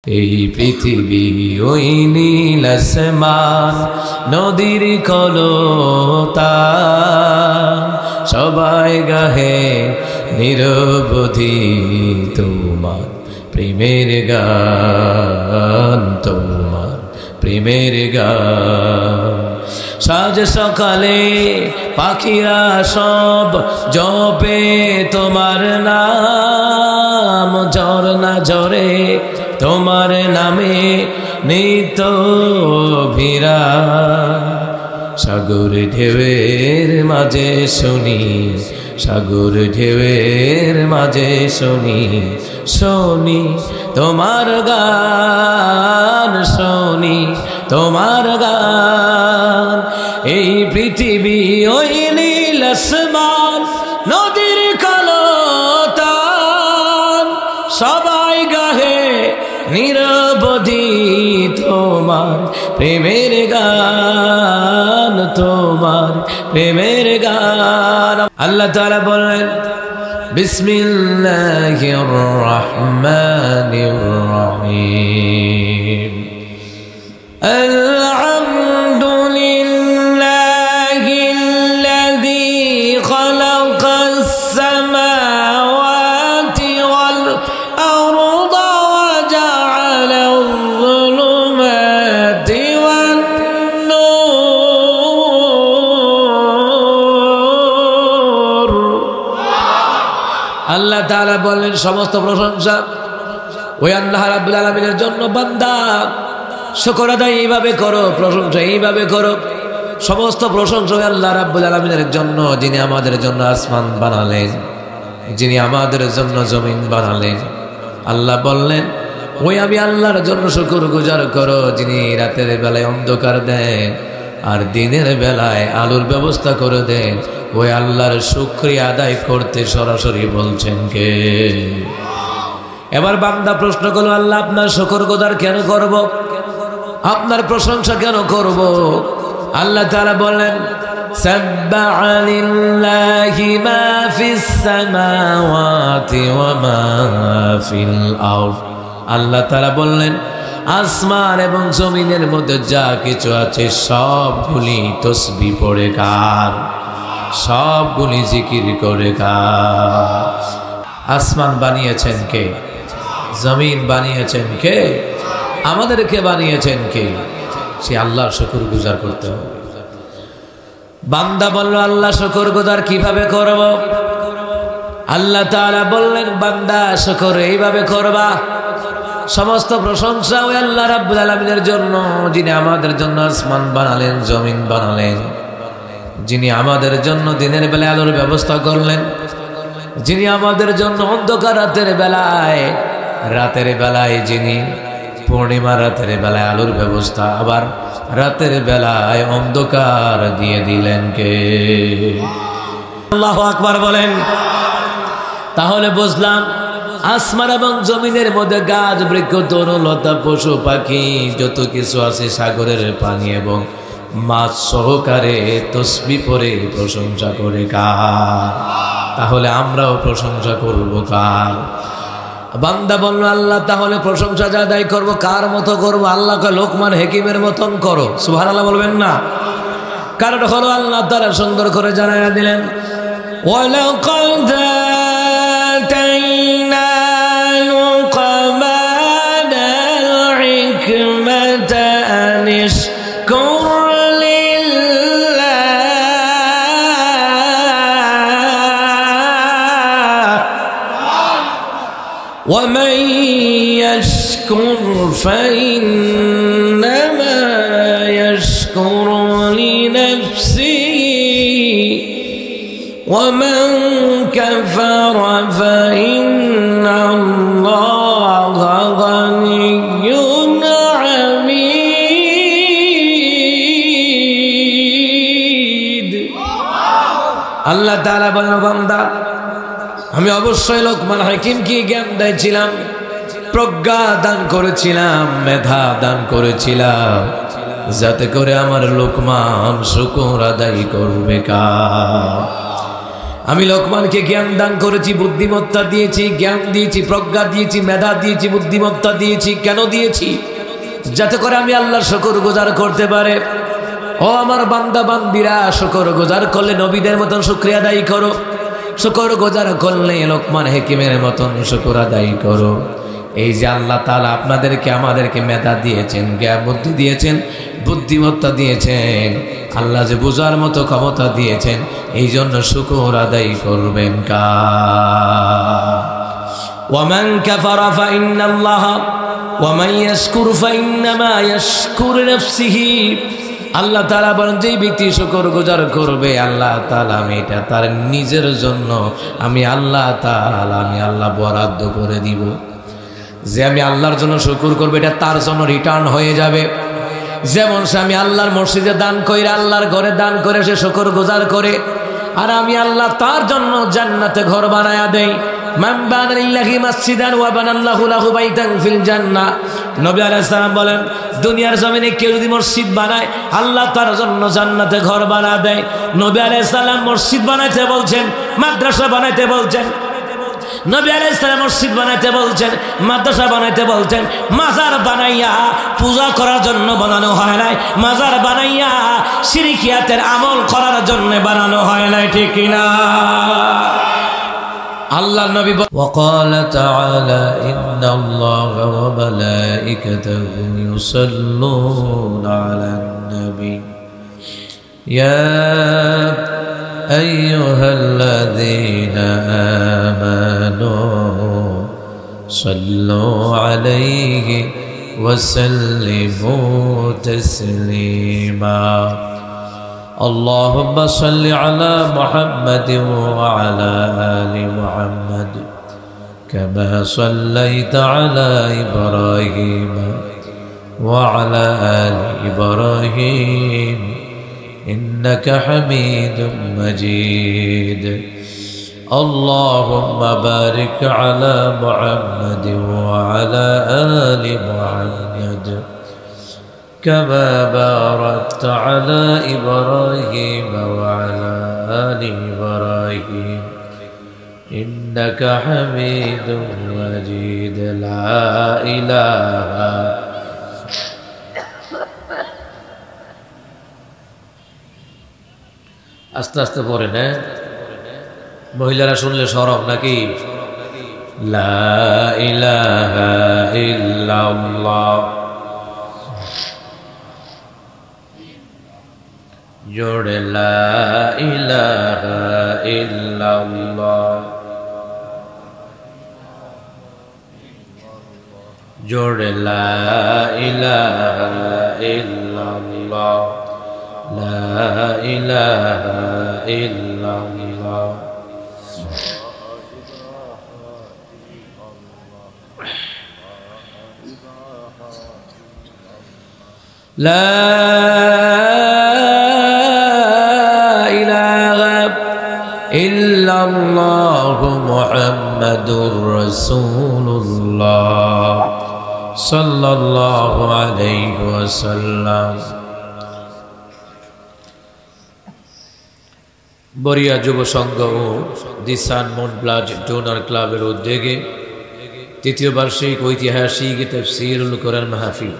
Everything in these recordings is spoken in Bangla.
এই পৃথিবী ওই নীল আসমান নদীর কলতান সবাই গাহে নিরবধি তোমার প্রেমের গান, তোমার প্রেমের গান। সাজ সকালে পাখিরা সব জপে তোমার নাম, ঝরনা ঝরে তোমার নামে নিত ভিড়া। সাগর ঢেউয়ের মাঝে শুনি, সাগর ঢেউয়ের মাঝে শুনি, শুনি তোমার গান, শুনি তোমার গান। এই পৃথিবী ওই নীল আসমান নদীর কলতান সবাই গাহে নিরবধি তোমার প্রেমের গান, তোমার প্রেমের গান। আল্লাহ তাআলা বলেন বিসমিল্লাহির রহমানির রহিম। আলহামদুলিল্লাহিল্লাযী খালাকাস সামাওয়াতি ওয়াল আরদা ওয়া জাআলাল যুলুমাতি ওয়ান নূর। আল্লাহ তাআলা বলেন সমস্ত প্রশংসা ওই আল্লাহ রাব্বুল আলামিনের জন্য। বান্দা শুকর আদায় এইভাবে করো, প্রশংসা এইভাবে করো। সমস্ত প্রশংসা আল্লাহ রাব্বুল আলামিনের জন্য, যিনি আমাদের জন্য আসমান বানালেন, যিনি আমাদের জন্য জমিন বানালেন। আল্লাহ বললেন ওই আমি আল্লাহর জন্য শুকর গুজার করো, যিনি রাতের বেলায় অন্ধকার দেন আর দিনের বেলায় আলোর ব্যবস্থা করে দেন। ওই আল্লাহর শুকরিয়া আদায় করতে সরাসরি বলছেন কে? এবার বান্দা প্রশ্ন করলো আল্লাহ আপনার শুকর গুজার কেন করব, আপনার প্রশংসা কেন করব? আল্লাহ তাআলা বলেন সাব্বাহা লিল্লাহি মা ফিস সামাওয়াতি ওয়া মা ফিল আরদ। আল্লাহ তাআলা বললেন আসমান এবং জমিনের মধ্যে যা কিছু আছে সবগুলি তসবিহ পড়ে কার, সবগুলি জিকির করে কার? আসমান বানিয়েছেন কে? জমিন বানিয়েছেন কে? আমাদেরকে বানিয়েছেন কে? সে আল্লাহর শুকর গুজার করতে হবে। বান্দা বলল আল্লাহ শুকর গুজার কিভাবে করব? আল্লাহ তাআলা বললেন বান্দা শুকর এইভাবে করবা। সমস্ত প্রশংসা ওই আল্লাহ রাব্বুল আলামিনের জন্য, যিনি আমাদের জন্য আসমান বানালেন, জমিন বানালেন, যিনি আমাদের জন্য দিনের বেলায় আলোর ব্যবস্থা করলেন, যিনি আমাদের জন্য অন্ধকার রাতের বেলায় যিনি পূর্ণিমা রাতের বেলায় আলোর ব্যবস্থা, আবার রাতের বেলায় অন্ধকার দিয়ে দিলেন কে? আল্লাহু আকবার বলেন। তাহলে বুঝলাম আসমান এবং জমিনের মধ্যে গাছ বৃক্ষ তরুলতা পশু পাখি যত কিছু আছে, সাগরের পানি এবং মাছ সহকারে তসবিহ পড়ে প্রশংসা করে কার? তাহলে আমরাও প্রশংসা করব কার? বান্দা বলল আল্লাহ তাহলে প্রশংসা আদায় করব কার মতো করব? আল্লাহকে লোকমান হাকিমের মতন করো। সুবহানাল্লাহ বলবেন না? কারণ হলো আল্লাহ তাআলা সুন্দর করে জানায়া দিলেন ওয়ালাকাদ আতাইনা লুকমানাল হিকমাতা আনিশকুর ومن يشكر فإنما يشكر لنفسه ومن كفر فإن الله غني حميد। আল্লাহ তাআলা বলেন বান্দা আমি অবশ্যই লোকমান হাকিমকে জ্ঞান দিয়েছিলাম, প্রজ্ঞা দান করেছিলাম, মেধা দান করেছিলাম, যাতে করে আমার লোকমান শুকর আদায় করবে কার? আমি লোকমানকে জ্ঞান দান করেছি, বুদ্ধিমত্তা দিয়েছি, জ্ঞান দিয়েছি, প্রজ্ঞা দিয়েছি, মেধা দিয়েছি, বুদ্ধিমত্তা দিয়েছি। কেন দিয়েছি? যাতে করে আমি আল্লাহর শুকর গুজার করতে পারে। ও আমার বান্দা বান্দিরা, শুকর গুজার করলে নবীদের মতন শুকরিয়া আদায় করো, শুকর গুজার করলে লোকমান হাকিমের মতন শুকর আদায় করো। এই যে আল্লাহ তাআলা আপনাদেরকে আমাদেরকে মেধা দিয়েছেন, জ্ঞান বুদ্ধি দিয়েছেন, বুদ্ধিমত্তা দিয়েছেন, আল্লাহ যে বুঝার মতো ক্ষমতা দিয়েছেন, এই জন্য শুকর আদায় করবেন কার? ওয়ামান কাফারা ফাইন্নাল্লাহা ওয়ামান ইয়াশকুর ফাইন্নামা ইয়াশকুরু লিনাফসিহি। আল্লাহ তাআলা বলেন, যেই ব্যক্তি শুকর গুজার করবে, আল্লাহ তাআলা আমি এটা তার নিজের জন্য আমি আল্লাহ তাআলা আমি আল্লাহ বরাদ্দ করে দিব। যে আমি আল্লাহর জন্য শুকর করবে, এটা তার জন্য রিটার্ন হয়ে যাবে। যেমন সে আমি আল্লাহর মসজিদে দান কইরা, আল্লাহর ঘরে দান করে সে শুকর গুজার করে, আর আমি আল্লাহ তার জন্য জান্নাতে ঘর বানায়া দেই। মান বানা লিল্লাহি মাসজিদান ওয়া বানাল্লাহু লাহু বাইতান ফিল জান্নাহ। নবী আলাইহিস সালাম বলেন, দুনিয়ার জমিনে কেউ যদি মসজিদ বানায়, আল্লাহ তার জন্য জান্নাতে ঘর বানা দেয়। নবী আলাইহিস সালাম মসজিদ বানাইতে বলছেন, মাদ্রাসা বানাইতে বলছেন। নবী আলাইহিস সালাম মসজিদ বানাইতে বলছেন, মাদ্রাসা বানাইতে বলছেন। মাজার বানাইয়া পূজা করার জন্য বানানো হয় নাই, মাজার বানাইয়া শিরকিয়াতের আমল করার জন্য বানানো হয় নাই, ঠিক কিনা? আল্লাহ নবী وقال تعالى إن الله وملائكته يصلون على النبي يا أيها الذين آمنوا صلوا عليه وسلموا تسليما اللهم صل على محمد وعلى آل محمد كما صليت على إبراهيم وعلى آل إبراهيم إنك حميد مجيد اللهم بارك على محمد وعلى آل محمد كما باركت على إبراهيم وعلى آل إبراهيم إنك حميد مجيد لا إله আস্তে আস্তে পড়েন, হ্যাঁ? মহিলারা শুনলে শরম নাকি? লা ইলাহা ইল্লাল্লাহ জোড়ে লা ইলাহা ইল্লাল্লাহ জোড়ে লা ইলাহা ইল্লাল্লাহ লা ইলাহা ইল্লাল্লাহ লা ইল্লাল্লাহু মুহাম্মাদুর রাসূলুল্লাহ সাল্লাল্লাহু আলাইহি ওয়াসাল্লাম। বরিয়া যুব সংঘ ও দি সান মুন ব্লাড ডোনার ক্লাবের উদ্যোগে তৃতীয় বার্ষিক ঐতিহাসিক তাফসীরুল কোরআন মাহফিল,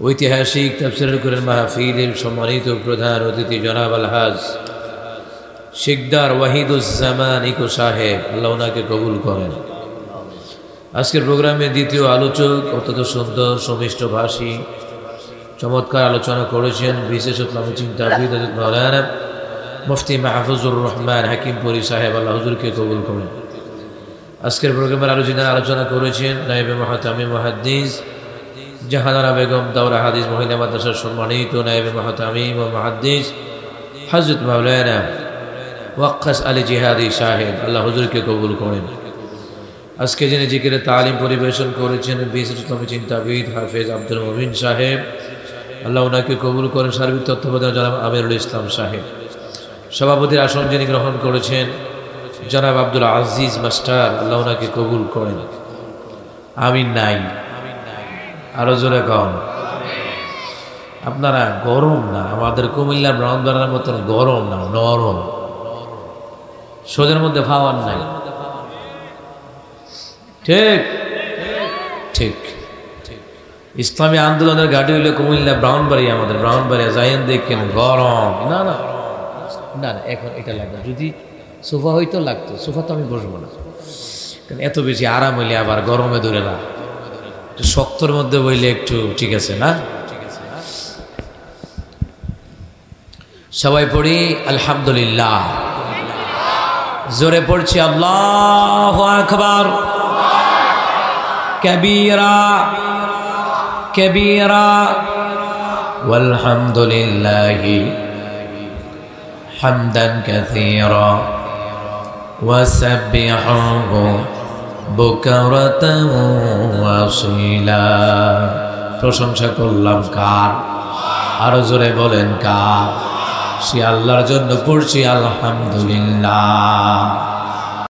ঐতিহাসিক তাফসীরুল কোরআন মাহফিলের সম্মানিত প্রধান অতিথি জনাব আলহাজ শিকদার ওয়াহিদুজ্জামান ইকো সাহেব, আল্লাহ ওনাকে কবুল করেন। আজকের প্রোগ্রামে দ্বিতীয় আলোচক অত্যন্ত সুন্দর সুমিষ্ট ভাষী চমৎকার আলোচনা করেছেন বিশেষ ইসলামী চিন্তাবিদ মাওলানা মুফতি মাহফুজুর রহমান হাকিমপুরি সাহেব, আল্লাহ হুজুরকে কবুল করেন। আজকের প্রোগ্রামের আলোচনা করেছেন নায়েবে মুহতামিম মুহাদ্দিস জাহানারা বেগম দাওরা হাদিস মহিলা মাদ্রাসার সম্মানিত নায়েবে মুহতামিম ও মুহাদ্দিস হযরত মাওলানা ওয়াক্কাস আলী জিহাদি সাহেব, আল্লাহ হুজুরকে কবুল করেন। আজকে যিনি জিকিরে তালিম পরিবেশন করেছেন বিশেষ ইসলামী চিন্তাবিদ হাফেজ আব্দুল মুবিন সাহেব, আল্লাহ ওনাকে কবুল করেন। সার্বিক তত্ত্বাবধান জনাব আমিরুল ইসলাম সাহেব। সভাপতির আসন যিনি গ্রহণ করেছেন জনাব আব্দুল আজিজ মাস্টার, আল্লাহ ওনাকে কবুল করেন। আমিন নাই, আরো জোরে কম। আপনারা গরম না, আমাদের কুমিল্লার ব্রাহ্মণবাড়ির মতন গরম না, নরম। সোজের মধ্যে ভাওয়ার নাই। ঠিক ঠিক ইসলামী আন্দোলনের ঘাটি হইলে কুমিল্লা ব্রাউনবাড়ি, আমাদের ব্রাউনবাড়িয়া যাইন দেখেন গরম। না না না না, এখন এটা লাগবে। যদি সোফা হইতো লাগতো, সোফা তো আমি বসবো না, কারণ এত বেশি আরাম হইলে আবার গরমে ধরে না। একটু শক্তর মধ্যে বইলে একটু ঠিক আছে না। সবাই পড়ি আলহামদুলিল্লাহ, জোরে পড়ছি আল্লাহু আকবার কবীরা কবীরা ওয়ালহামদুলিল্লাহি হামদান কাসীরা ওয়াসাব্বিহুহু বুকরাতান ওয়া আসীলা। প্রশংসা করলাম কার? আরো জোরে বলেন কার? সে আল্লাহর জন্য পড়ছি আলহামদুলিল্লাহ।